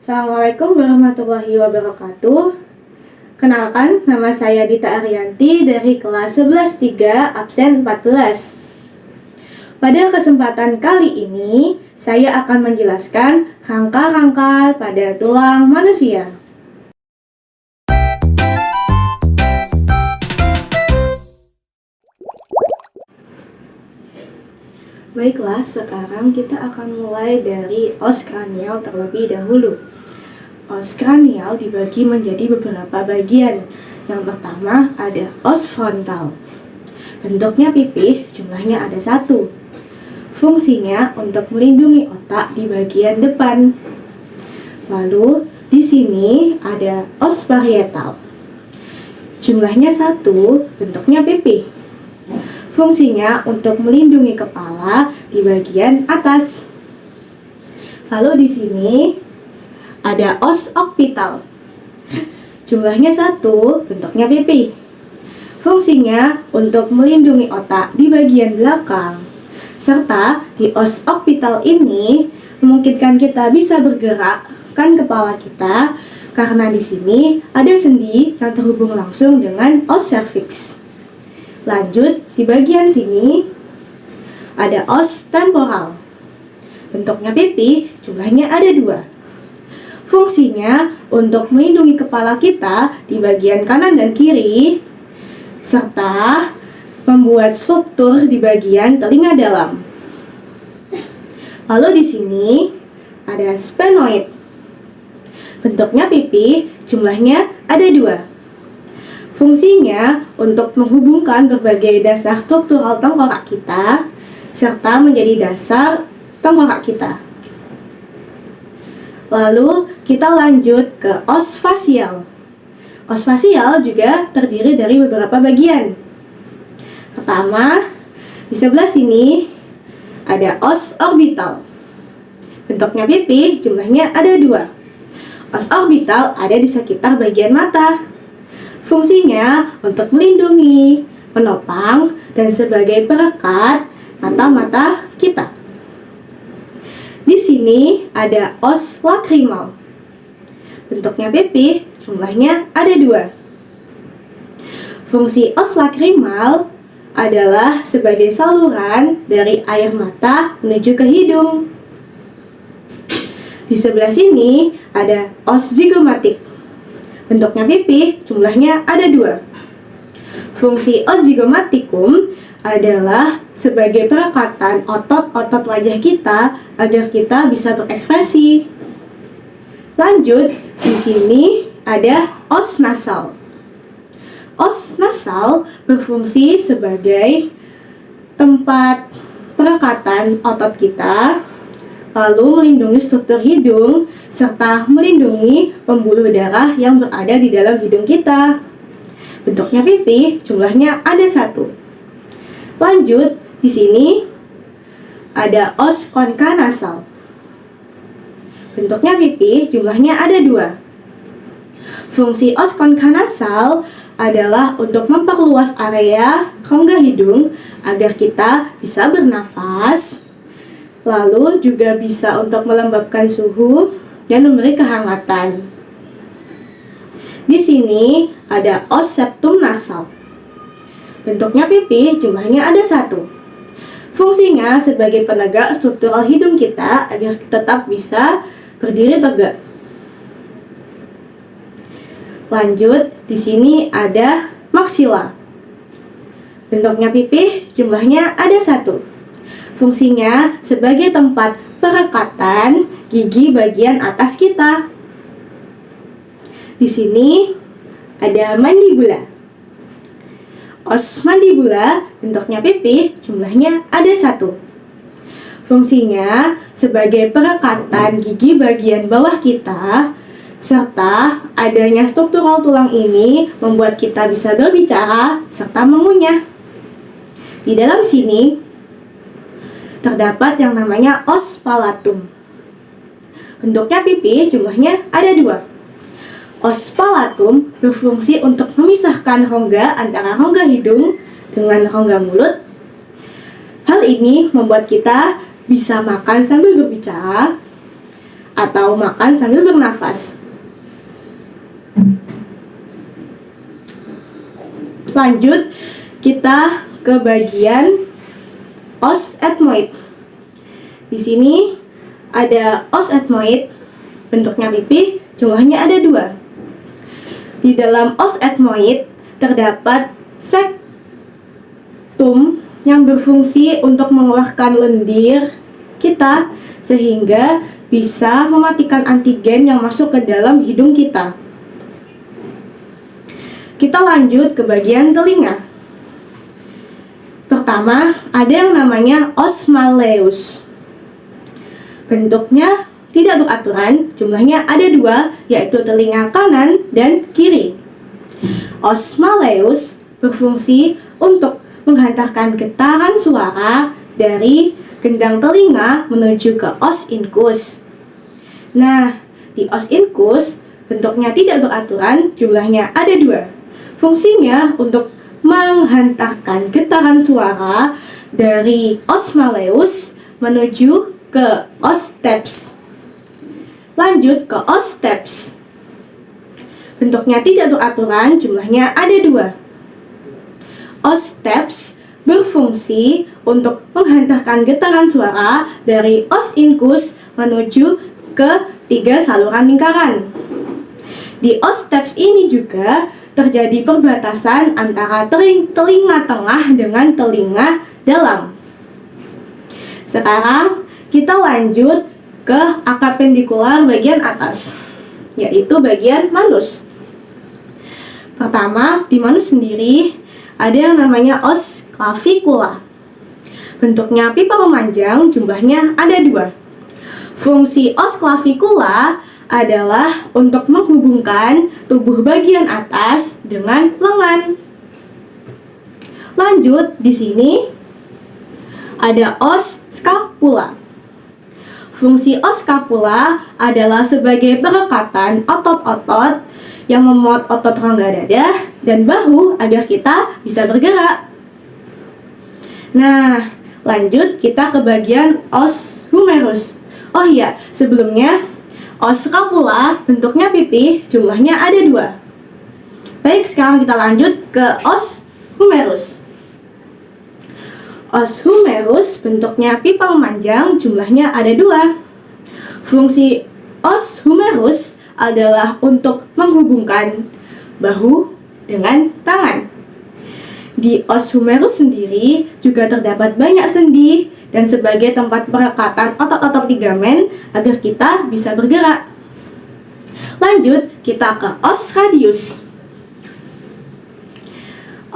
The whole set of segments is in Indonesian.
Assalamualaikum warahmatullahi wabarakatuh. Kenalkan, nama saya Dita Ariyanti dari kelas 11-3 absen 14. Pada kesempatan kali ini, saya akan menjelaskan rangka-rangka pada tulang manusia. Baiklah, sekarang kita akan mulai dari os kranial terlebih dahulu. Os kranial dibagi menjadi beberapa bagian. Yang pertama ada os frontal. Bentuknya pipih, jumlahnya ada 1. Fungsinya untuk melindungi otak di bagian depan. Lalu di sini ada os parietal. Jumlahnya 1, bentuknya pipih. Fungsinya untuk melindungi kepala di bagian atas. Lalu di sini ada os occipital. Jumlahnya 1, bentuknya pipih. Fungsinya untuk melindungi otak di bagian belakang. Serta di os occipital ini memungkinkan kita bisa bergerakkan kepala kita karena di sini ada sendi yang terhubung langsung dengan os cervix. Lanjut, di bagian sini ada os temporal. Bentuknya pipih, jumlahnya ada 2. Fungsinya untuk melindungi kepala kita di bagian kanan dan kiri, serta membuat struktur di bagian telinga dalam. Lalu di sini ada sphenoid. Bentuknya pipih, jumlahnya ada 2. Fungsinya untuk menghubungkan berbagai dasar struktural tengkorak kita serta menjadi dasar tengkorak kita. Lalu kita lanjut ke os fasial. Os fasial juga terdiri dari beberapa bagian. Pertama, di sebelah sini ada os orbital. Bentuknya pipih, jumlahnya ada 2. Os orbital ada di sekitar bagian mata. Fungsinya untuk melindungi, menopang, dan sebagai perekat mata-mata kita. Di sini ada os lacrimal. Bentuknya pipih, jumlahnya ada 2. Fungsi os lacrimal adalah sebagai saluran dari air mata menuju ke hidung. Di sebelah sini ada os zygomatic. Bentuknya pipih, jumlahnya ada 2. Fungsi os zygomaticum adalah sebagai perekatan otot-otot wajah kita agar kita bisa berekspresi. Lanjut, di sini ada os nasal. Os nasal berfungsi sebagai tempat perekatan otot kita, lalu melindungi struktur hidung, serta melindungi pembuluh darah yang berada di dalam hidung kita. Bentuknya pipih, jumlahnya ada 1. Lanjut, di sini ada os concha nasal. Bentuknya pipih, jumlahnya ada 2. Fungsi os concha nasal adalah untuk memperluas area rongga hidung agar kita bisa bernafas. Lalu juga bisa untuk melembabkan suhu dan memberi kehangatan. Di sini ada os septum nasal. Bentuknya pipih, jumlahnya ada 1. Fungsinya sebagai penegak struktural hidung kita agar tetap bisa berdiri tegak. Lanjut, di sini ada maksila. Bentuknya pipih, jumlahnya ada 1. Fungsinya sebagai tempat perekatan gigi bagian atas kita. Di sini ada mandibula. Os mandibula bentuknya pipih, jumlahnya ada 1. Fungsinya sebagai perekatan gigi bagian bawah kita, serta adanya struktural tulang ini membuat kita bisa berbicara serta mengunyah. Di dalam sini terdapat yang namanya os palatum. Bentuknya pipih, jumlahnya ada 2. Os palatum berfungsi untuk memisahkan rongga antara rongga hidung dengan rongga mulut. Hal ini membuat kita bisa makan sambil berbicara atau makan sambil bernafas. Lanjut, kita ke bagian os etmoid. Di sini ada os etmoid, bentuknya pipih, jumlahnya ada 2. Di dalam os etmoid terdapat sektum yang berfungsi untuk mengeluarkan lendir kita sehingga bisa mematikan antigen yang masuk ke dalam hidung kita. Kita lanjut ke bagian telinga. Pertama, ada yang namanya os malleus. Bentuknya tidak beraturan, jumlahnya ada 2, yaitu telinga kanan dan kiri. Os malleus berfungsi untuk menghantarkan getaran suara dari gendang telinga menuju ke os incus. Nah, di os incus bentuknya tidak beraturan, jumlahnya ada 2. Fungsinya untuk menghantarkan getaran suara dari os malleus menuju ke os stapes. Lanjut ke os stapes. Bentuknya tidak beraturan, jumlahnya ada 2. Os stapes berfungsi untuk menghantarkan getaran suara dari os incus menuju ke 3 saluran lingkaran. Di os stapes ini juga terjadi perbatasan antara telinga tengah dengan telinga dalam. Sekarang kita lanjut ke apendikular bagian atas, yaitu bagian manus. Pertama, di manus sendiri ada yang namanya os clavicula. Bentuknya pipa memanjang, jumlahnya ada 2. Fungsi os clavicula adalah untuk menghubungkan tubuh bagian atas dengan lengan. Lanjut, di sini ada os scapula. Fungsi os scapula adalah sebagai perekatan otot-otot yang memuat otot rongga dada dan bahu agar kita bisa bergerak. Nah, lanjut kita ke bagian os humerus. Oh iya, sebelumnya os scapula bentuknya pipih, jumlahnya ada 2. Baik, sekarang kita lanjut ke os humerus. Os humerus bentuknya pipa memanjang, jumlahnya ada 2. Fungsi os humerus adalah untuk menghubungkan bahu dengan tangan. Di os humerus sendiri juga terdapat banyak sendi dan sebagai tempat perekatan otot-otot ligamen agar kita bisa bergerak. Lanjut, kita ke os radius.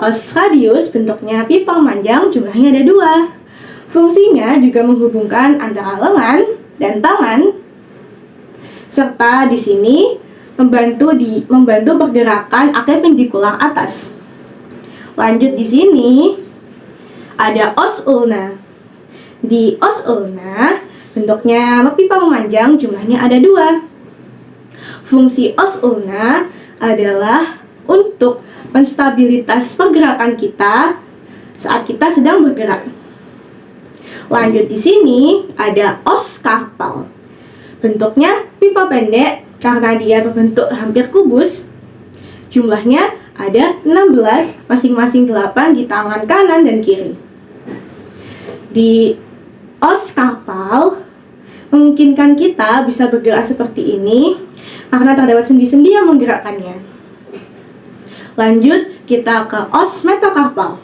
Os radius bentuknya pipa memanjang, jumlahnya ada 2. Fungsinya juga menghubungkan antara lengan dan tangan, serta di sini membantu pergerakan apendikular atas. Lanjut, di sini ada os ulna. Di os ulna bentuknya pipa memanjang, jumlahnya ada 2. Fungsi os ulna adalah untuk menstabilitas pergerakan kita saat kita sedang bergerak. Lanjut, di sini ada os carpal. Bentuknya pipa pendek karena dia berbentuk hampir kubus. Jumlahnya ada 16, masing-masing 8 di tangan kanan dan kiri. Di os carpal memungkinkan kita bisa bergerak seperti ini karena terdapat sendi-sendi yang menggerakkannya. Lanjut, kita ke os metacarpal.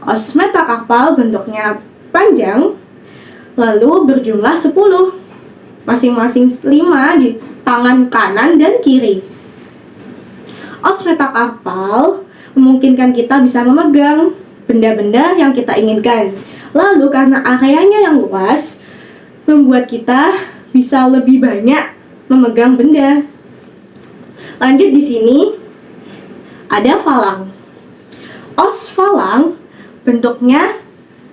Os metacarpal bentuknya panjang, lalu berjumlah 10, masing-masing 5 di tangan kanan dan kiri. Os metacarpal memungkinkan kita bisa memegang benda-benda yang kita inginkan. Lalu karena areanya yang luas, membuat kita bisa lebih banyak memegang benda. Lanjut, di sini ada falang. Os falang bentuknya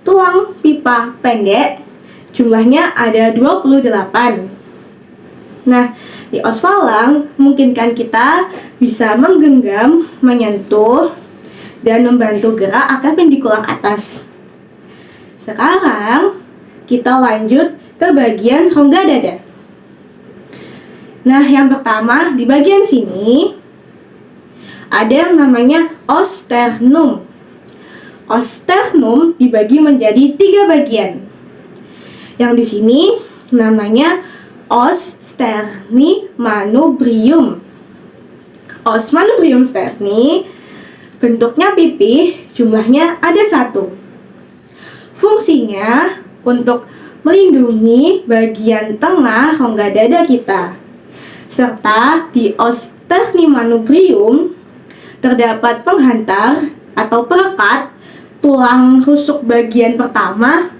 tulang pipa pendek, jumlahnya ada 28. Nah, di os falang memungkinkan kita bisa menggenggam, menyentuh, dan membantu gerak apendikular atas. Sekarang kita lanjut ke bagian rongga dada. Nah, yang pertama di bagian sini ada yang namanya os sternum. Os sternum dibagi menjadi 3 bagian. Yang di sini namanya os sterni manubrium. Os manubrium sterni bentuknya pipih, jumlahnya ada 1. Fungsinya untuk melindungi bagian tengah rongga dada kita. Serta di os sterni manubrium terdapat penghantar atau perekat tulang rusuk bagian pertama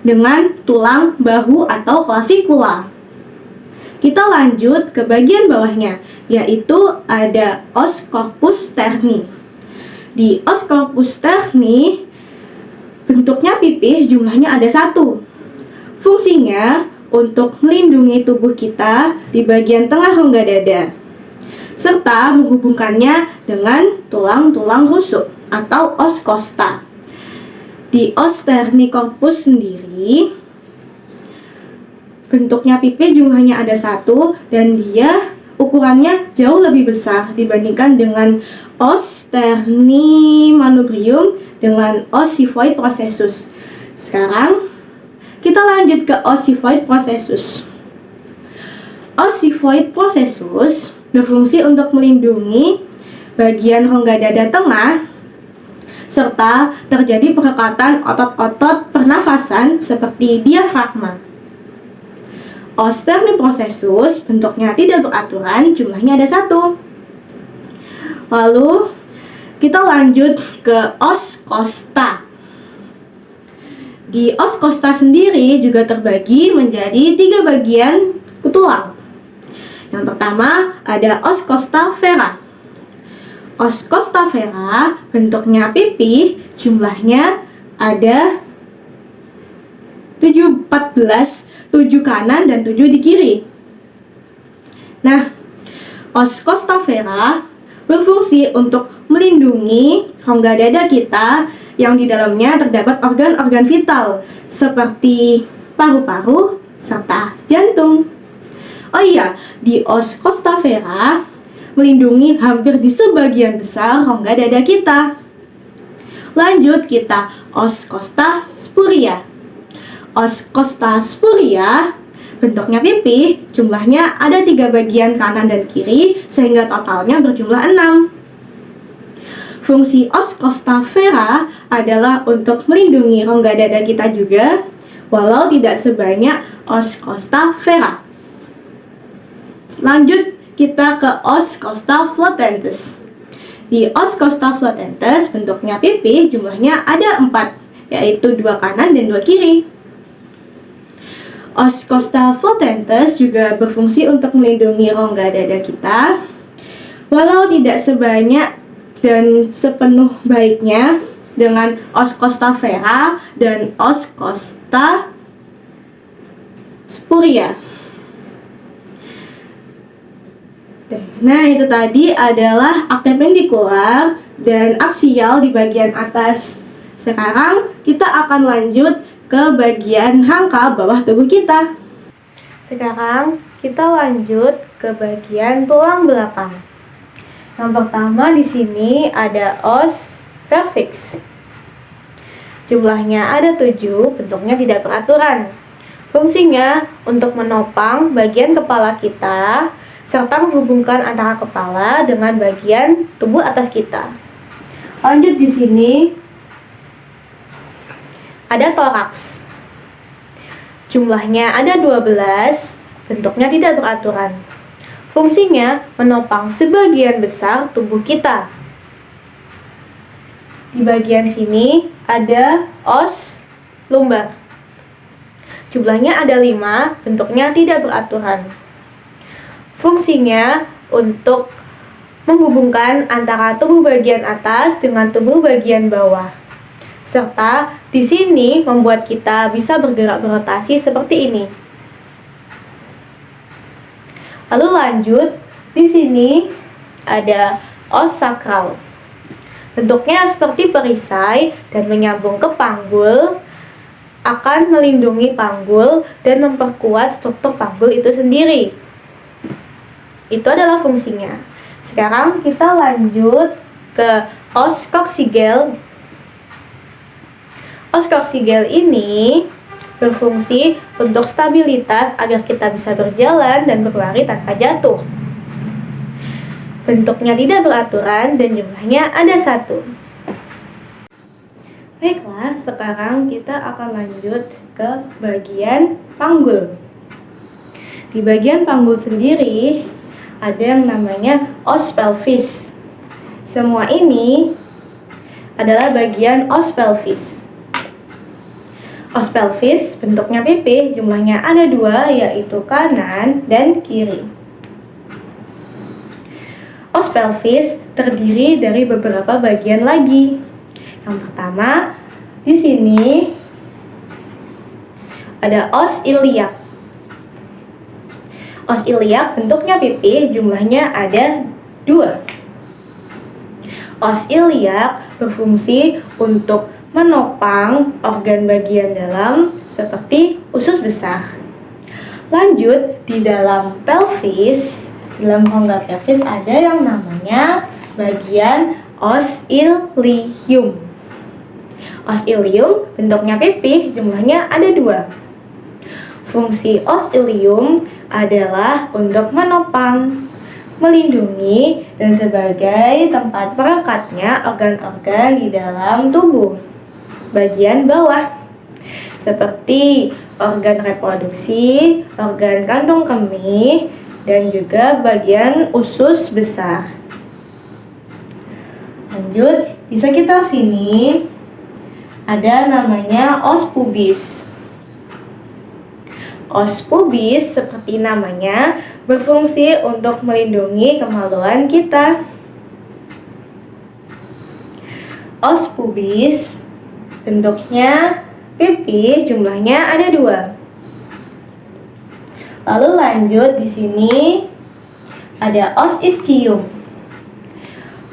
dengan tulang bahu atau clavikula. Kita lanjut ke bagian bawahnya, yaitu ada os corpus sterni. Di os corpus sterni bentuknya pipih, jumlahnya ada 1. Fungsinya untuk melindungi tubuh kita di bagian tengah rongga dada, serta menghubungkannya dengan tulang-tulang rusuk atau os costa. Di os sterni corpus sendiri bentuknya pipih, jumlahnya ada 1, dan dia ukurannya jauh lebih besar dibandingkan dengan os sterni manubrium dengan os xiphoid processus. Sekarang kita lanjut ke os xiphoid processus. Os xiphoid processus berfungsi untuk melindungi bagian rongga dada tengah serta terjadi perekatan otot-otot pernafasan seperti diafragma. Os sterni processus bentuknya tidak beraturan, jumlahnya ada 1. Lalu kita lanjut ke os costa. Di os costa sendiri juga terbagi menjadi 3 bagian tulang. Yang pertama ada os costa vera. Os costa vera bentuknya pipih, jumlahnya ada 7 kanan dan 7 di kiri. Nah, os costa vera berfungsi untuk melindungi rongga dada kita yang di dalamnya terdapat organ-organ vital seperti paru-paru serta jantung. Oh iya, di os costa vera melindungi hampir di sebagian besar rongga dada kita. Lanjut kita os costa spuria. Os costa spuria bentuknya pipih, jumlahnya ada 3 bagian kanan dan kiri sehingga totalnya berjumlah 6. Fungsi os costa vera adalah untuk melindungi rongga dada kita juga, walau tidak sebanyak os costa vera. Lanjut kita ke os costa flutentus. Di os costa flutentus bentuknya pipih, jumlahnya ada 4, yaitu 2 kanan dan 2 kiri. Os costa flutentus juga berfungsi untuk melindungi rongga dada kita, walau tidak sebanyak dan sepenuh baiknya dengan os costa vera dan os costa spuria. Nah, itu tadi adalah apendikular dan aksial di bagian atas. Sekarang kita akan lanjut ke bagian rangka bawah tubuh kita. Sekarang kita lanjut ke bagian tulang belakang. Yang pertama di sini ada os cervix. Jumlahnya ada 7, bentuknya tidak beraturan. Fungsinya untuk menopang bagian kepala kita serta menghubungkan antara kepala dengan bagian tubuh atas kita. Lanjut di sini ada toraks. Jumlahnya ada 12, bentuknya tidak beraturan. Fungsinya menopang sebagian besar tubuh kita. Di bagian sini ada os lumbar. Jumlahnya ada 5, bentuknya tidak beraturan. Fungsinya untuk menghubungkan antara tubuh bagian atas dengan tubuh bagian bawah. Serta di sini membuat kita bisa bergerak berotasi seperti ini. Lalu lanjut, di sini ada os sakral. Bentuknya seperti perisai dan menyambung ke panggul, akan melindungi panggul dan memperkuat struktur panggul itu sendiri. Itu adalah fungsinya. Sekarang kita lanjut ke os koksigel. Os koksigel ini berfungsi untuk stabilitas agar kita bisa berjalan dan berlari tanpa jatuh. Bentuknya tidak beraturan dan jumlahnya ada 1. Baiklah, sekarang kita akan lanjut ke bagian panggul. Di bagian panggul sendiri ada yang namanya os pelvis. Semua ini adalah bagian os pelvis. Os pelvis bentuknya pipih, jumlahnya ada 2, yaitu kanan dan kiri. Os pelvis terdiri dari beberapa bagian lagi. Yang pertama, di sini ada os iliak. Os iliak bentuknya pipih, jumlahnya ada 2. Os iliak berfungsi untuk menopang organ bagian dalam seperti usus besar. Lanjut, di dalam pelvis, di dalam rongga pelvis ada yang namanya bagian os ilium. Os ilium bentuknya pipih, jumlahnya ada 2. Fungsi os ilium adalah untuk menopang, melindungi, dan sebagai tempat perekatnya organ-organ di dalam tubuh bagian bawah, seperti organ reproduksi, organ kantong kemih, dan juga bagian usus besar. Lanjut, di sekitar sini ada namanya os pubis. Os pubis seperti namanya berfungsi untuk melindungi kemaluan kita. Os pubis bentuknya pipih, jumlahnya ada 2. Lalu lanjut, di sini ada os ischium.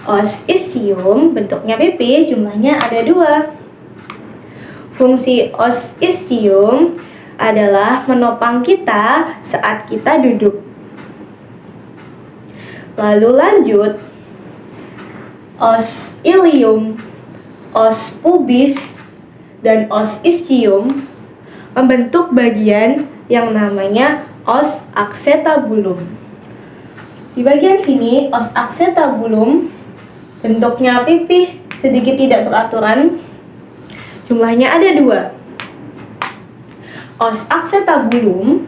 Os ischium bentuknya pipih, jumlahnya ada 2. Fungsi os ischium adalah menopang kita saat kita duduk. Lalu lanjut, os ilium, os pubis, dan os ischium membentuk bagian yang namanya os acetabulum. Di bagian sini, os acetabulum bentuknya pipih, sedikit tidak beraturan, jumlahnya ada 2. Os acetabulum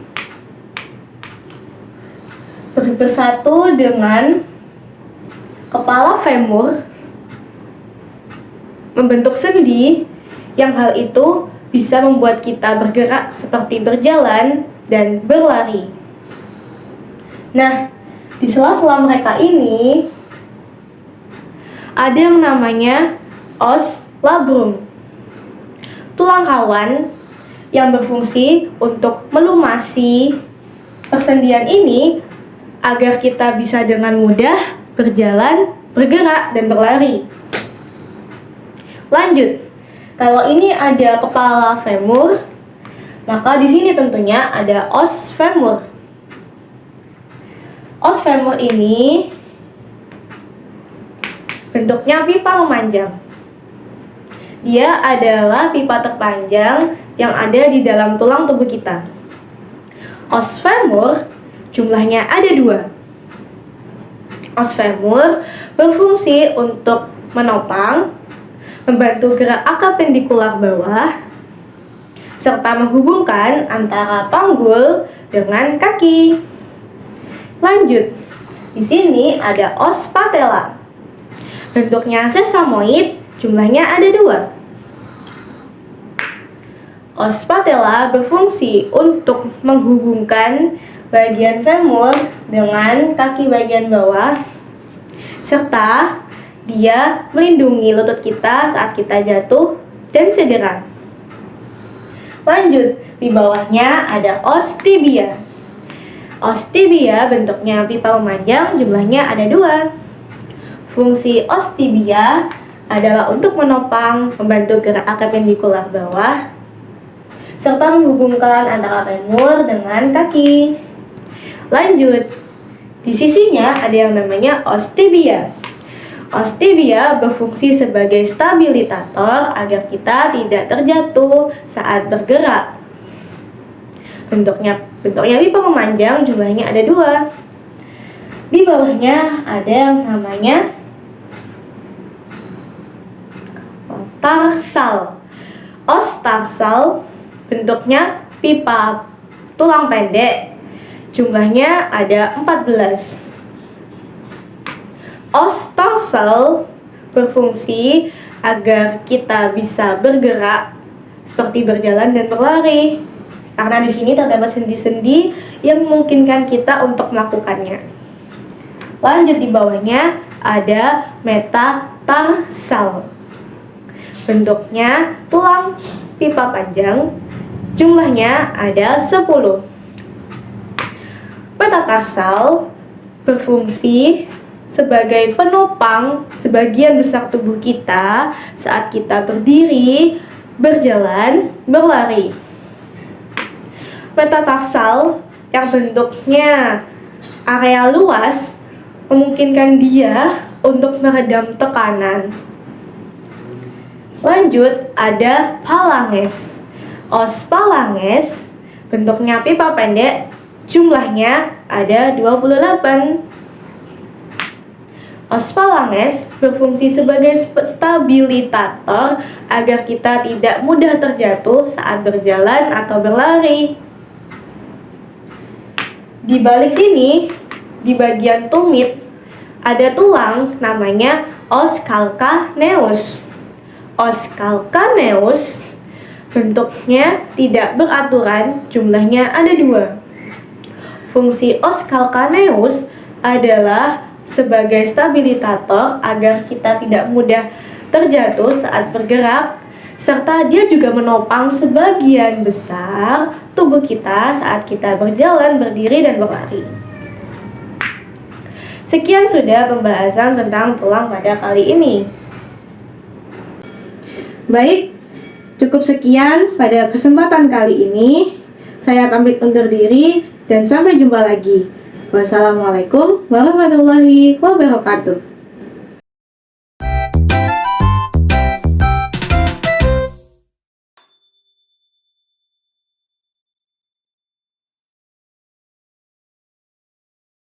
bersatu dengan kepala femur membentuk sendi, yang hal itu bisa membuat kita bergerak seperti berjalan dan berlari. Nah, di sela-sela mereka ini ada yang namanya os labrum, tulang rawan yang berfungsi untuk melumasi persendian ini agar kita bisa dengan mudah berjalan, bergerak, dan berlari. Lanjut, kalau ini ada kepala femur, maka di sini tentunya ada os femur. Os femur ini bentuknya pipa memanjang. Dia adalah pipa terpanjang yang ada di dalam tulang tubuh kita. Os femur jumlahnya ada 2. Os femur berfungsi untuk menopang, membantu gerak apendikular bawah, serta menghubungkan antara panggul dengan kaki. Lanjut, di sini ada os patella. Bentuknya sesamoid, jumlahnya ada 2. Os patella berfungsi untuk menghubungkan bagian femur dengan kaki bagian bawah, serta dia melindungi lutut kita saat kita jatuh dan cedera. Lanjut, di bawahnya ada os tibia. Os tibia bentuknya pipa memanjang, jumlahnya ada 2. Fungsi os tibia adalah untuk menopang, membantu gerak apendikular bawah, serta menghubungkan antara femur dengan kaki. Lanjut, Di sisinya ada yang namanya os tibia. Os tibia berfungsi sebagai stabilisator agar kita tidak terjatuh saat bergerak. Bentuknya pipa memanjang, jumlahnya ada 2. Di bawahnya ada yang namanya tarsal. Os tarsal bentuknya pipa tulang pendek, jumlahnya ada 14. Os tarsal berfungsi agar kita bisa bergerak seperti berjalan dan berlari. Karena di sini terdapat sendi-sendi yang memungkinkan kita untuk melakukannya. Lanjut di bawahnya ada metatarsal. Bentuknya tulang pipa panjang, jumlahnya ada 10. Metatarsal berfungsi sebagai penopang sebagian besar tubuh kita saat kita berdiri, berjalan, berlari. Metatarsal yang bentuknya area luas memungkinkan dia untuk meredam tekanan. Lanjut ada phalanges. Os phalanges bentuknya pipa pendek, jumlahnya ada 28. Os phalanges berfungsi sebagai stabilisator agar kita tidak mudah terjatuh saat berjalan atau berlari. Di balik sini, di bagian tumit, ada tulang namanya os calcaneus. Os calcaneus bentuknya tidak beraturan, jumlahnya ada 2. Fungsi os calcaneus adalah sebagai stabilisator agar kita tidak mudah terjatuh saat bergerak, serta dia juga menopang sebagian besar tubuh kita saat kita berjalan, berdiri, dan berlari. Sekian sudah pembahasan tentang tulang pada kali ini. Baik, cukup sekian pada kesempatan kali ini. Saya pamit undur diri dan sampai jumpa lagi. Wassalamualaikum warahmatullahi wabarakatuh.